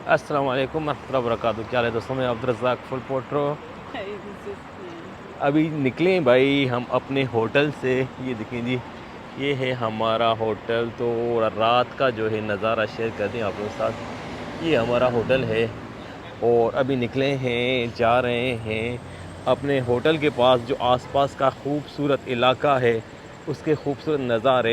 अस्सलाम वालेकुम रहमतुल्लाहि व बरकातहू। क्या है दोस्तों, मैं अब्दुर्रज़्ज़ाक full पोट्रो। Hey, this is me. अभी निकले भाई हम अपने होटल से। ये देखें जी, ये है हमारा होटल। तो रात का जो है नज़ारा शेयर करते हैं आप लोगों के साथ। ये हमारा होटल है और अभी निकले हैं, जा रहे हैं अपने होटल के पास। जो आसपास का खूबसूरत इलाका है, उसके खूबसूरत नज़ारे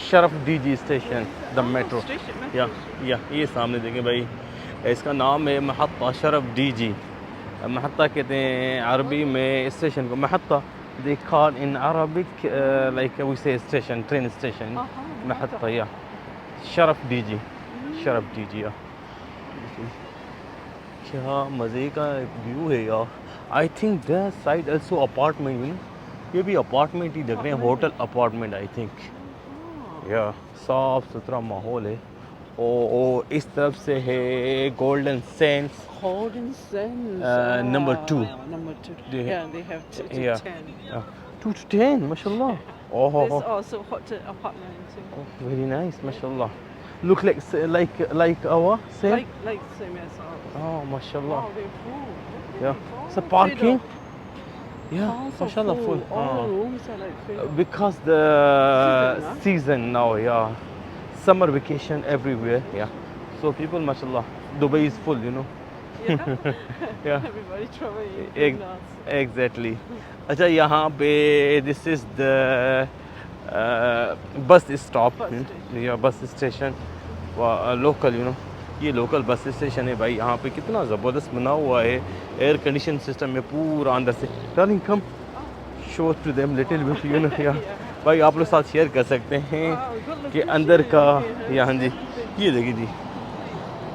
Sharaf DG station the Oh, metro. station, या metro station. ये सामने देखें भाई, इसका नाम है महत्ता शरफ डीजी। महत्ता कहते हैं अरबी में स्टेशन को महत्ता। they call in Arabic like we say station, train station, Uh-huh, महत्ता Mata. या शरफ डीजी। Mm. शरफ डीजी या क्या मज़े का व्यू है यार। I think that side also apartment, you know, ये भी अपार्टमेंट ही लग रहे हैं, Apartment. Hotel apartment I think. Oh, या साफ सुथरा माहौल है। ओ इस तरफ से है golden sense Golden Sands. Number two. Number two. They Yeah, they have two to या 10. 2 to 10 माशाल्लाह। There's oh also hotel apartment too. Very nice माशाल्लाह। Look like our same। Like same as ours. Oh माशाल्लाह। Wow, they're full. Look, या it's all so filled parking up. या Also माशाल्लाह full. full। All the rooms are like filled up. because the Season, huh? season now, yeah, summer vacation everywhere, yeah, so people mashallah, Dubai is full, you know। Yeah. yeah, Everybody traveling ex- nuts. exactly। अच्छा यहाँ पे this is the bus stop, Bus station. या bus station local, you know. ये local bus station है भाई। यहाँ पे कितना ज़बरदस्त बना हुआ है, एयर कंडीशन सिस्टम में पूरा अंदर से। Darling come show to them little bit, you know. Yeah Yeah. भाई आप लोग साथ शेयर कर सकते हैं Wow, good कि location. अंदर का। Okay, या हाँ that's जी, something. ये देखिए जी,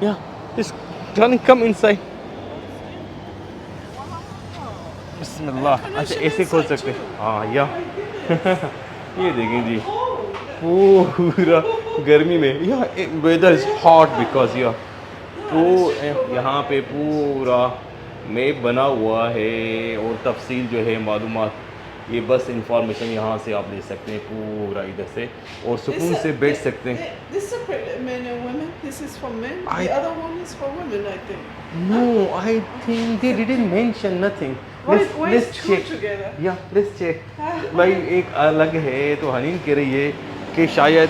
या इस डार्लिंग कम इनसाइड। बिस्मिल्लाह। अच्छा Connection ऐसे खोल inside सकते too. हैं, हाँ या Oh my goodness. ये देखें जी, पूरा गर्मी में या वेदर इज़ हॉट बिकॉज या यहाँ पे पूरा मैप बना हुआ है और तफसील जो है मालूमात, ये बस इंफॉर्मेशन यहाँ से आप ले सकते हैं पूरा इधर से, और सुकून से बैठ सकते हैं। This separate men and women. This is for men. I- The other one is for women, I think. No, I think they didn't mention nothing. Why is two check. together? Yeah, let's check. भाई एक अलग है तो हनीन कह रही है कि शायद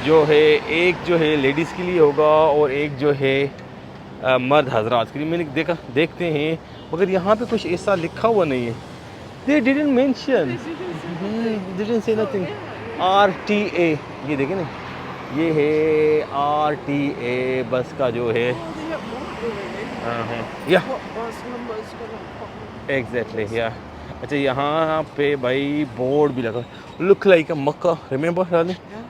जो है एक जो है लेडीज़ के लिए होगा और एक जो है मर्द हजरात के लिए। मैंने देखा, देखते हैं, मगर यहाँ पे कुछ ऐसा लिखा हुआ नहीं है। They didn't mention. They didn't say nothing. RTA, ये देखें ना, ये है RTA बस का जो है। Oh, they have more already. या What bus number is gonna pop? Exactly yeah. अच्छा यहाँ पे भाई बोर्ड भी लगा, look like a Mecca, remember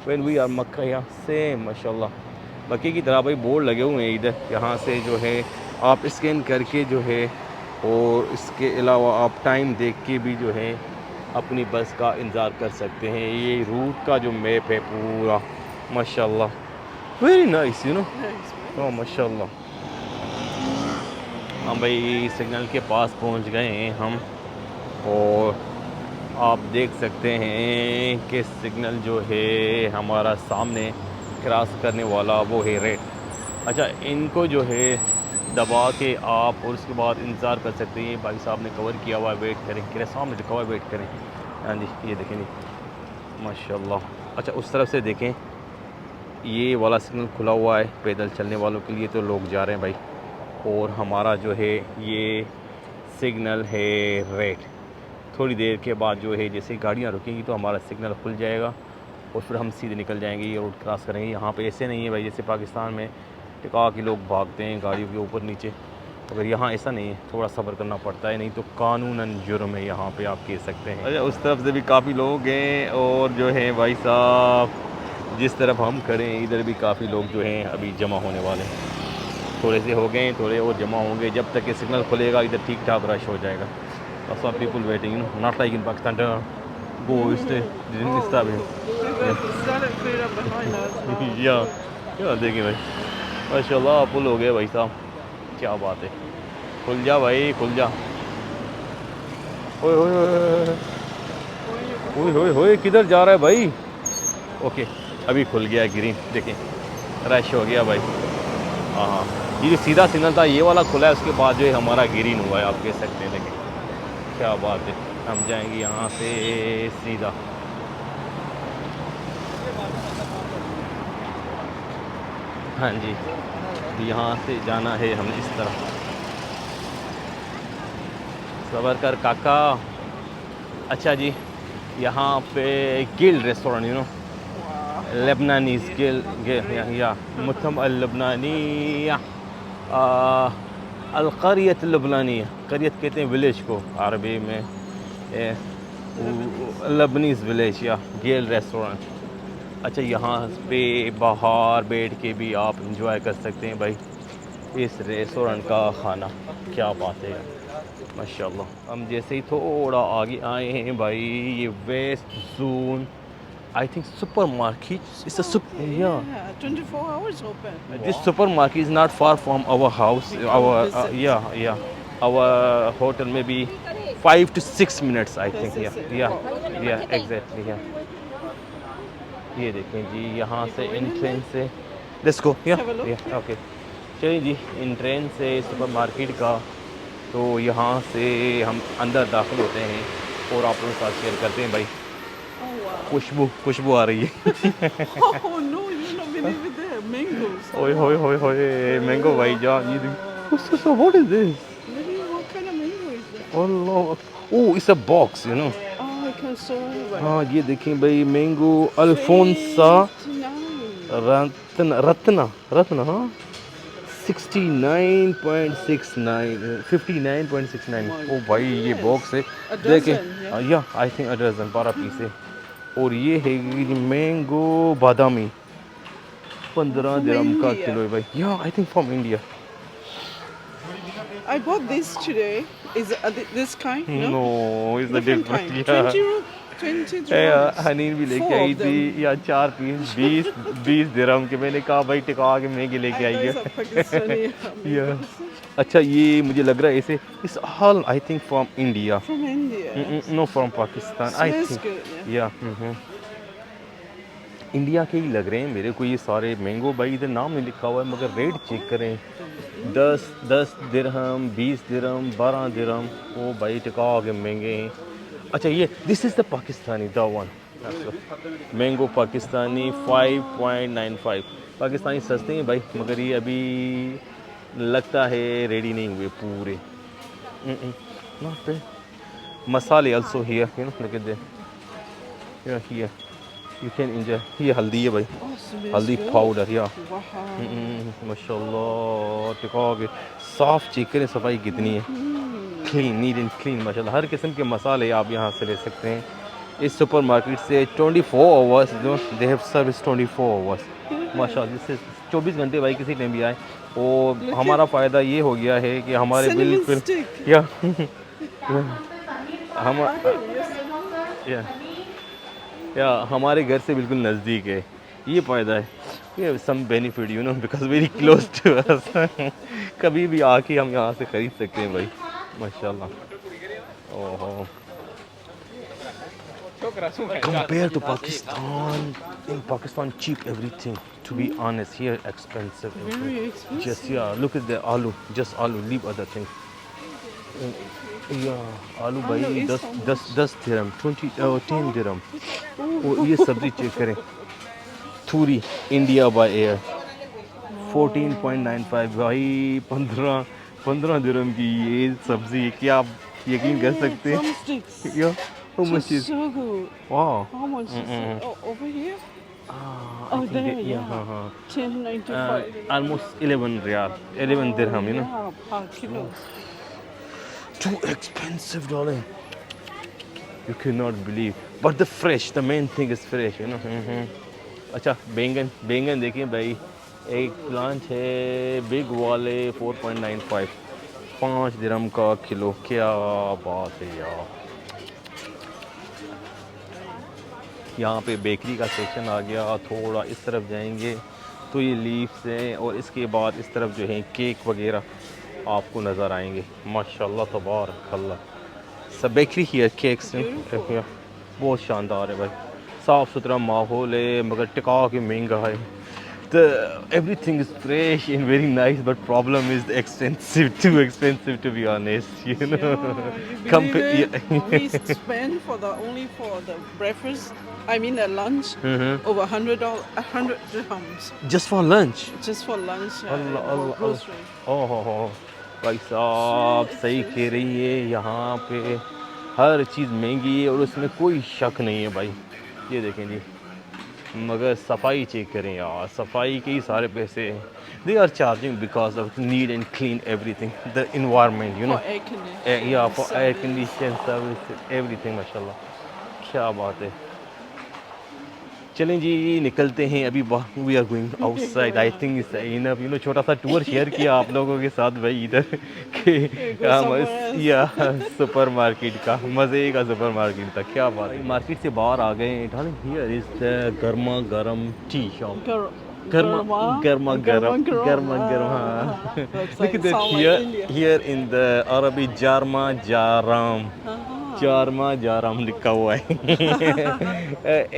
when we are Mecca, yeah same माशाल्लाह मक्के की तरह भाई बोर्ड लगे हुए हैं इधर। यहाँ से जो है आप स्कैन करके जो है, और इसके अलावा आप टाइम देख के भी जो है अपनी बस का इंतज़ार कर सकते हैं। ये रूट का जो मैप है पूरा माशाल्लाह very nice, you know. Nice, ओह माशाल्लाह। हम भाई सिग्नल के पास पहुंच गए हैं हम, और आप देख सकते हैं कि सिग्नल जो है हमारा सामने क्रॉस करने वाला वो है रेड। अच्छा इनको जो है दबा के आप और उसके बाद इंतज़ार कर सकते हैं। भाई साहब ने कवर किया हुआ है, वेट करें, कह सामने कवर वेट करें। हाँ जी, ये देखें जी माशाल्लाह। अच्छा उस तरफ से देखें, ये वाला सिग्नल खुला हुआ है पैदल चलने वालों के लिए, तो लोग जा रहे हैं भाई। और हमारा जो है ये सिग्नल है रेड। थोड़ी देर के बाद जो है जैसे गाड़ियाँ रुकेंगी तो हमारा सिग्नल खुल जाएगा और फिर हम सीधे निकल जाएंगे, ये रोड क्रॉस करेंगे। यहाँ पे ऐसे नहीं है भाई जैसे पाकिस्तान में टिका के लोग भागते हैं गाड़ियों के ऊपर नीचे, अगर यहाँ ऐसा नहीं है, थोड़ा सब्र करना पड़ता है, नहीं तो कानूनन जुर्म है यहाँ पे, आप कह सकते हैं। अच्छा उस तरफ से भी काफ़ी लोग हैं, और जो है भाई साहब जिस तरफ हम खड़े हैं इधर भी काफ़ी लोग जो हैं अभी जमा होने वाले हैं। थोड़े से हो गए, थोड़े और जमा होंगे, जब तक ये सिग्नल खुलेगा इधर ठीक ठाक रश हो जाएगा। Some people waiting, you know, not like in Pakistan go stay Oh, stop Sell it clear up behind us. Wow, या good. क्या देखिए भाई माशाल्लाह फुल हो गए भाई साहब, क्या बात है। खुल जा भाई खुल जा। ओए ओए ओए Where you ओए ओए ओए, किधर जा रहा है भाई। ओके अभी खुल गया ग्रीन, देखें रश हो गया भाई। हाँ, ये जो सीधा सिग्नल था ये वाला खुला है, उसके बाद जो है हमारा ग्रीन हुआ है, आप कह सकते हैं। देखें क्या बात है। हम जाएंगे यहाँ से सीधा। हाँ जी, यहाँ से जाना है हमें इस तरह। सबर कर काका। अच्छा जी, यहाँ पे grill restaurant, you know Lebanese grill, yeah मुतम अल लबनानिया, अलक़रियत लबनानिया, क़रियत कहते हैं विलेज को अरबी में, लबनीज विलेज या गिल रेस्टोरेंट। अच्छा, यहाँ पे बाहर बैठ के भी आप इंजॉय कर सकते हैं भाई इस रेस्टोरेंट का खाना। क्या बात है माशाल्लाह। हम जैसे ही थोड़ा आगे आए हैं भाई, ये West Zone, I think supermarket, it's a super, yeah 24 hours open. This supermarket is not far from our house, our yeah our hotel में भी 5 to 6 minutes I think, yeah exactly, yeah ये देखें जी, यहाँ से entrance से let's go, या okay चलिए जी, entrance से सुपर मार्केट का। तो यहाँ से हम अंदर दाखिल होते हैं और आप लोगों के साथ शेयर करते हैं भाई। Oh wow. खुशबू आ रही है। Oh no, you don't believe it there. Mangoes. ओए होए होए होए, मैंगो भाई जान, ये देखो what is this? Maybe what kind of mango is that? Allah, oh it's a box, you know. Oh, I can saw it. हाँ, ये देखें भाई, मैंगो अल्फोंसा 59. रत्ना हाँ, 59.69 ओ भाई, ये बॉक्स है। A देखें dozen, या आई थिंक 12 पीस है। और ये है मैंगो बादामी, 15 From दिरहम का India. किलो है भाई, yeah I think from India. I bought this today. Is this kind? No is the Different different, kind. 20 dirhams. Haneen भी लेके 4 आई of थी, them. या 4 पीस 20 दिरहम के। मैंने कहा भाई टिका के महंगी लेके I आई know it's है। a Pakistani या mangoes. अच्छा, ये मुझे लग रहा है ऐसे इस hall I think from India, From India. Know from Pakistan I Smells think, good. या इंडिया के ही लग रहे हैं मेरे को ये सारे मैंगो भाई। इधर नाम नहीं लिखा हुआ है मगर रेट चेक करें, 10 दिरहम, 20 दिरहम, 12 दिरहम। ओ भाई टिका के महंगे हैं। अच्छा, ये this is the Pakistani, the one mango Pakistani 5.95। Pakistani सस्ते हैं भाई, मगर ये अभी लगता है रेडी नहीं हुए पूरे। Not bad. मसाले also here, you know, look at there, here you can enjoy. ये हल्दी है भाई, Oh, smells हल्दी good. Powder, yeah Wow. माशाल्लाह टिका के साफ चेक करें, सफाई कितनी है, क्लीन, नीट एंड क्लीन माशाल्लाह। हर किस्म के मसाले आप यहाँ से ले सकते हैं इस सुपर मार्केट से। 24 आवर्स जो दे हैव सर्विस, 24 आवर्स माशाल्लाह से 24 घंटे भाई, किसी टाइम भी आए। और हमारा फ़ायदा ये हो गया है कि हमारे Cinnamon बिल्कुल stick. या हम या हमारे घर से बिल्कुल नज़दीक है, ये फ़ायदा है। ये some benefit, you know, because very close to us. कभी भी आके हम यहाँ से ख़रीद सकते हैं भाई माशाल्लाह। ओहो, compared to Pakistan, in Pakistan cheap everything, to be honest, here expensive. Very expensive. Just look at the aloo, just aloo, leave other things. आलू भाई Aloo is 10 दिरहम, 10 दिरहम। और ये सब्ज़ी चेक करें, थूरी इंडिया बाय एयर 14.95 भाई, 15 दिरहम की ये सब्ज़ी। क्या आप यकीन कर सकते हैं? Drumsticks. या how much Just is, so good. wow, How much is it? Oh, over here? I Oh, think there, that- yeah. हाँ, 10.95. almost 11 riyal, 11 dirham, you know. Yeah, per kilo. Too expensive, darling. You cannot believe. But the fresh, the main thing is fresh, you know. अच्छा, बैंगन देखिए भाई, एक plant है big वाले 4.95, 5 दिरहम का kilo. क्या बात है यार। यहाँ पे बेकरी का सेक्शन आ गया, थोड़ा इस तरफ जाएंगे तो ये लीव्स हैं, और इसके बाद इस तरफ जो है केक वगैरह आपको नज़र आएंगे माशाल्लाह तबारक अल्लाह। सब बेकरी हियर, केक्स बहुत शानदार है भाई, साफ़ सुथरा माहौल है मगर टिका के महंगा है। The everything is fresh and very nice, but problem is expensive, too expensive to be honest. You know, Yeah, you believe it? yeah. We spend only for the breakfast. I mean the lunch Mhm. over $100, 100 dirhams Just for lunch. just for lunch Allah, or Allah, grocery. Allah. हो भाई साहब सही कह रही है, यहाँ पे हर चीज़ महंगी है और उसमें कोई शक नहीं है भाई। ये देखें जी, मगर सफाई चेक करें यार, सफाई के ही सारे पैसे they are charging because of neat and clean everything, the environment you know, For air conditioning. Yeah for air service. Condition service everything माशाल्लाह, क्या बात है। चलें जी निकलते हैं अभी, we are going outside. I think it's enough, you know, छोटा सा टूर शेयर किया आप लोगों के साथ भाई इधर के go somewhere else. या सुपर मार्केट का, मज़े का सुपर मार्केट था, क्या बात है। मार्केट से बाहर आ गए हैं, डार्लिंग हियर इज द गर्मा गर्म टी शॉप। गर्मा गर्मा गर्म हाँ। Look at that here in the Arabic Jarma Jaram. Jarma Jaram लिखा हुआ है।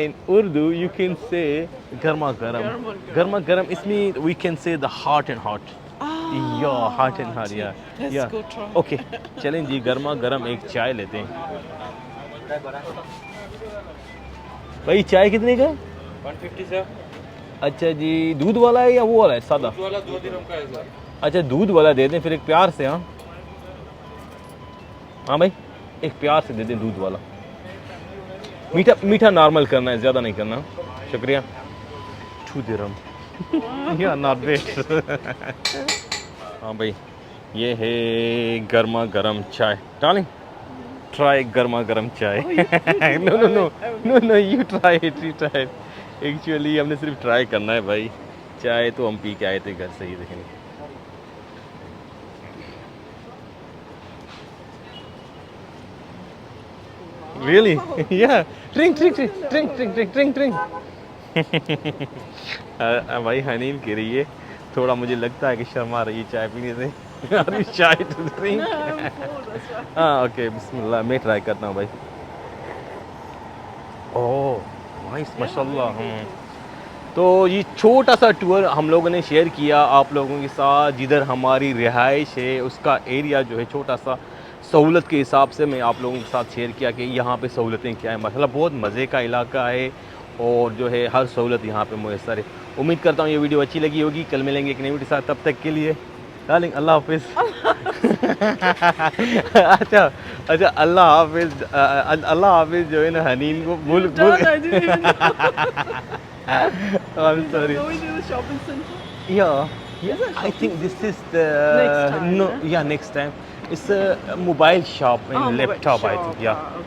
In Urdu you can say garma garam. Garma garam is mean we can say the hot and hot. Yeah, hot and hot. Yeah. Let's Yeah. go try. Okay. चलें जी गर्मा गरम एक चाय लेते हैं। भाई चाय कितने का? 150 सर। अच्छा जी, दूध वाला है या वो वाला है सादा? दूध वाला 2 दिरहम का है सर। अच्छा दूध वाला दे दें फिर एक प्यार से। हाँ हाँ भाई एक प्यार से दे दें दूध वाला। मीठा मीठा नॉर्मल करना है, ज़्यादा नहीं करना। शुक्रिया। 2 दिरहम या नॉट बैड। हाँ भाई ये है गर्मा गर्म चाय। डार्लिंग ट्राई गर्मा गर्म चाय। No no no no no you try it, you try it. Actually हमने सिर्फ ट्राई करना है भाई, चाय तो हम पी के आए थे घर से ही। देखेंगे रियली या drink drink drink drink drink drink drink. भाई हनीन कह रही है, थोड़ा मुझे लगता है कि शर्मा रही है चाय पीने से। चाय टू ड्रिंक। हाँ ओके बिस्मिल्लाह, मैं ट्राई करता हूँ भाई। ओह नाइस माशाल्लाह। तो ये छोटा सा टूर हम लोगों ने शेयर किया आप लोगों के साथ, जिधर हमारी रिहाइश है उसका एरिया जो है छोटा सा, सहूलत के हिसाब से मैं आप लोगों के साथ शेयर किया कि यहाँ पे सहूलतें क्या हैं। माशाल्लाह बहुत मज़े का इलाका है और जो है हर सहूलत यहाँ पे मुयस्सर है। उम्मीद करता हूँ ये वीडियो अच्छी लगी होगी। कल मिलेंगे एक नई वीडियो के साथ, तब तक के लिए डार्लिंग अल्लाह हाफिज़। अच्छा अच्छा अल्लाह हाफिज़। अल्लाह हाफिज़ जो है ना हनीन को भूल Done, I didn't even know. I'm sorry. Going to the shopping center. Yeah, yeah. I think this is the Next time, no. yeah? Yeah, next time. It's a mobile shop and Oh, mobile laptop. I shop, think. Yeah. okay.